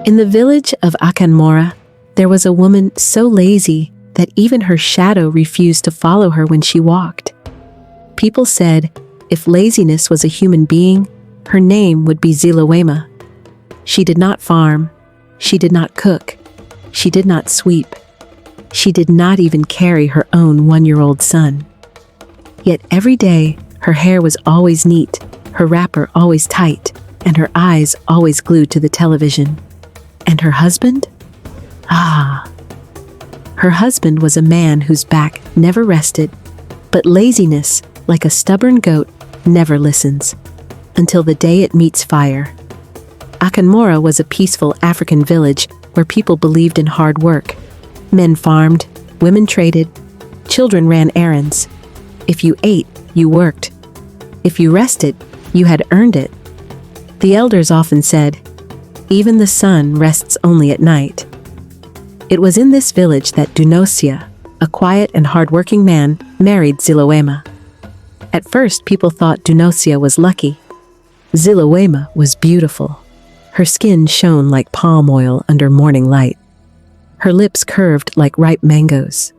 In the village of Akanmora, there was a woman so lazy that even her shadow refused to follow her when she walked. People said if laziness was a human being, her name would be Zilawema. She did not farm, she did not cook, she did not sweep. She did not even carry her own 1-year-old son. Yet every day, her hair was always neat, her wrapper always tight, and her eyes always glued to the television. And her husband? Her husband was a man whose back never rested, but laziness, like a stubborn goat, never listens, until the day it meets fire. Akanmora was a peaceful African village where people believed in hard work. Men farmed, women traded, children ran errands. If you ate, you worked. If you rested, you had earned it. The elders often said, "Even the sun rests only at night." It was in this village that Dunosia, a quiet and hardworking man, married Zilawema. At first, people thought Dunosia was lucky. Zilawema was beautiful. Her skin shone like palm oil under morning light. Her lips curved like ripe mangoes.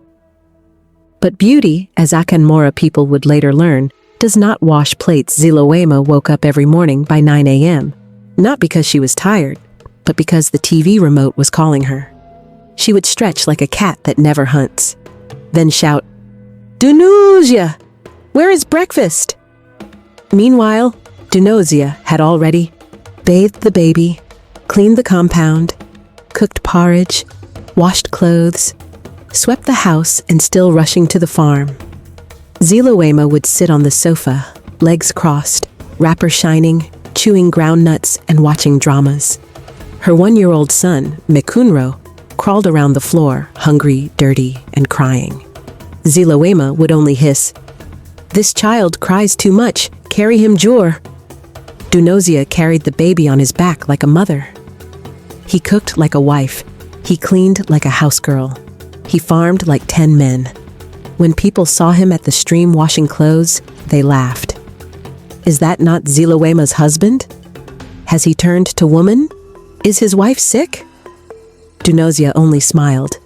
But beauty, as Akanmora people would later learn, does not wash plates. Zilawema woke up every morning by 9 a.m., not because she was tired, but because the TV remote was calling her. She would stretch like a cat that never hunts, then shout, "Dunosia, where is breakfast?" Meanwhile, Dunosia had already bathed the baby, cleaned the compound, cooked porridge, washed clothes, swept the house, and still rushing to the farm. Zilawema would sit on the sofa, legs crossed, wrapper shining, chewing ground nuts and watching dramas. Her 1-year-old son, Mekunro, crawled around the floor, hungry, dirty, and crying. Zilawema would only hiss, "This child cries too much, carry him Jur." Dunosia carried the baby on his back like a mother. He cooked like a wife. He cleaned like a housegirl. He farmed like 10 men. When people saw him at the stream washing clothes, they laughed. Is that not Zilawema's husband? Has he turned to woman? Is his wife sick? Dunosia only smiled.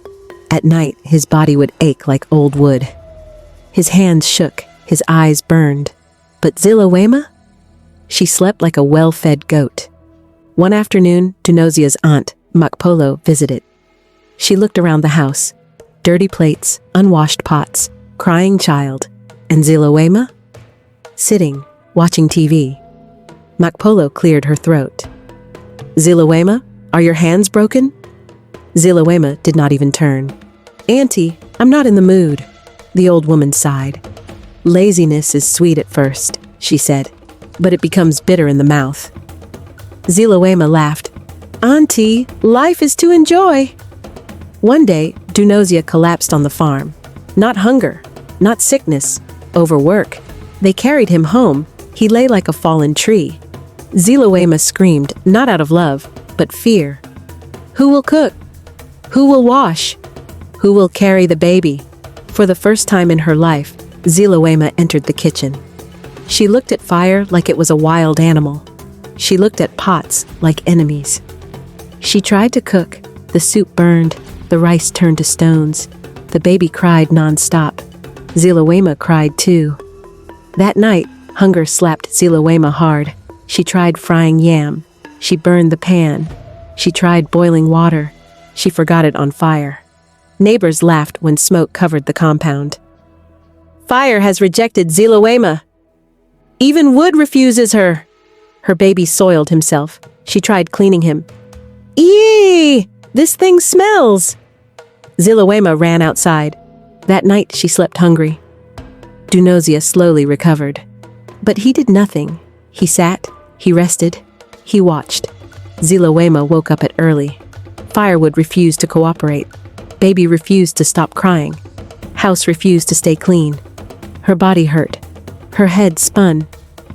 At night, his body would ache like old wood. His hands shook, his eyes burned. But Zilawema? She slept like a well-fed goat. One afternoon, Dunosia's aunt, Makpolo, visited. She looked around the house. Dirty plates, unwashed pots, crying child, and Zilawema? Sitting, watching TV. Makpolo cleared her throat. "Zilawema, are your hands broken?" Zilawema did not even turn. "Auntie, I'm not in the mood." The old woman sighed. "Laziness is sweet at first," she said, "but it becomes bitter in the mouth." Zilawema laughed. "Auntie, life is to enjoy." One day, Dunosia collapsed on the farm. Not hunger, not sickness, overwork. They carried him home. He lay like a fallen tree. Zilawema screamed, not out of love, but fear. Who will cook? Who will wash? Who will carry the baby? For the first time in her life, Zilawema entered the kitchen. She looked at fire like it was a wild animal. She looked at pots like enemies. She tried to cook. The soup burned. The rice turned to stones. The baby cried non-stop. Zilawema cried too. That night, hunger slapped Zilawema hard. She tried frying yam. She burned the pan. She tried boiling water. She forgot it on fire. Neighbors laughed when smoke covered the compound. "Fire has rejected Zilawema. Even wood refuses her." Her baby soiled himself. She tried cleaning him. "Eee! This thing smells!" Zilawema ran outside. That night she slept hungry. Dunosia slowly recovered. But he did nothing. He sat, he rested, he watched. Zilawema woke up early. Firewood refused to cooperate. Baby refused to stop crying. House refused to stay clean. Her body hurt. Her head spun.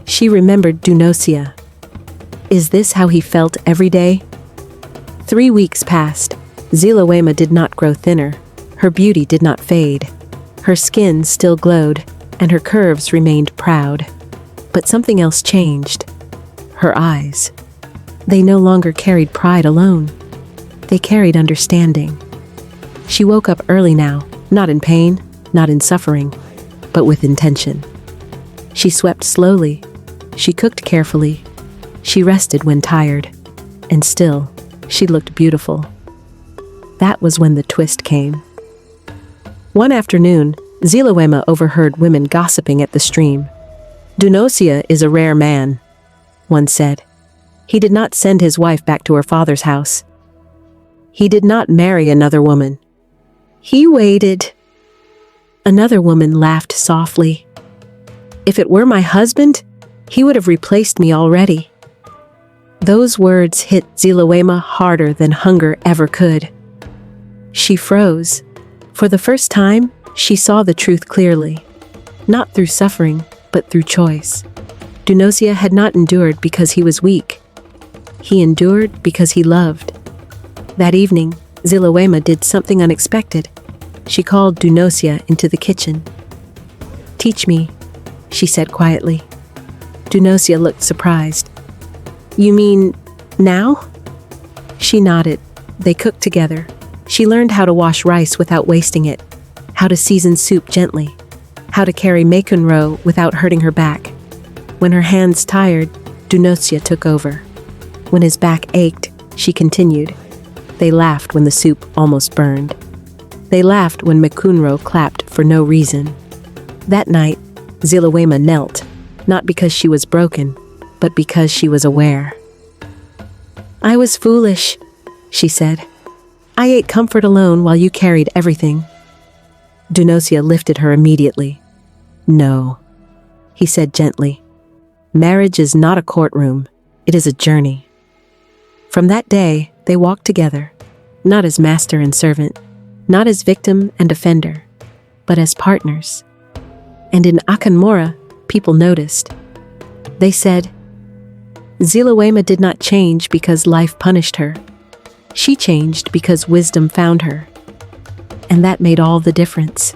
She remembered Dunosia. Is this how he felt every day? 3 weeks passed. Zilawema did not grow thinner. Her beauty did not fade. Her skin still glowed, and her curves remained proud. But something else changed. Her eyes. They no longer carried pride alone. They carried understanding. She woke up early now, not in pain, not in suffering, but with intention. She swept slowly. She cooked carefully. She rested when tired. And still, she looked beautiful. That was when the twist came. One afternoon, Zilawema overheard women gossiping at the stream. "Dunosia is a rare man," one said. "He did not send his wife back to her father's house. He did not marry another woman. He waited." Another woman laughed softly. "If it were my husband, he would have replaced me already." Those words hit Zilawema harder than hunger ever could. She froze. For the first time, she saw the truth clearly. Not through suffering, but through choice. Dunosia had not endured because he was weak. He endured because he loved. That evening, Zilawema did something unexpected. She called Dunosia into the kitchen. "Teach me," she said quietly. Dunosia looked surprised. "You mean now?" She nodded. They cooked together. She learned how to wash rice without wasting it, how to season soup gently, how to carry mekunro without hurting her back. When her hands tired, Dunosia took over. When his back ached, she continued. They laughed when the soup almost burned. They laughed when mekunro clapped for no reason. That night, Zilawema knelt, not because she was broken, but because she was aware. "I was foolish," she said. "I ate comfort alone while you carried everything." Dunosia lifted her immediately. "No," he said gently. "Marriage is not a courtroom. It is a journey." From that day, they walked together, not as master and servant, not as victim and offender, but as partners. And in Akanmora, people noticed. They said, "Zilawema did not change because life punished her. She changed because wisdom found her." And that made all the difference.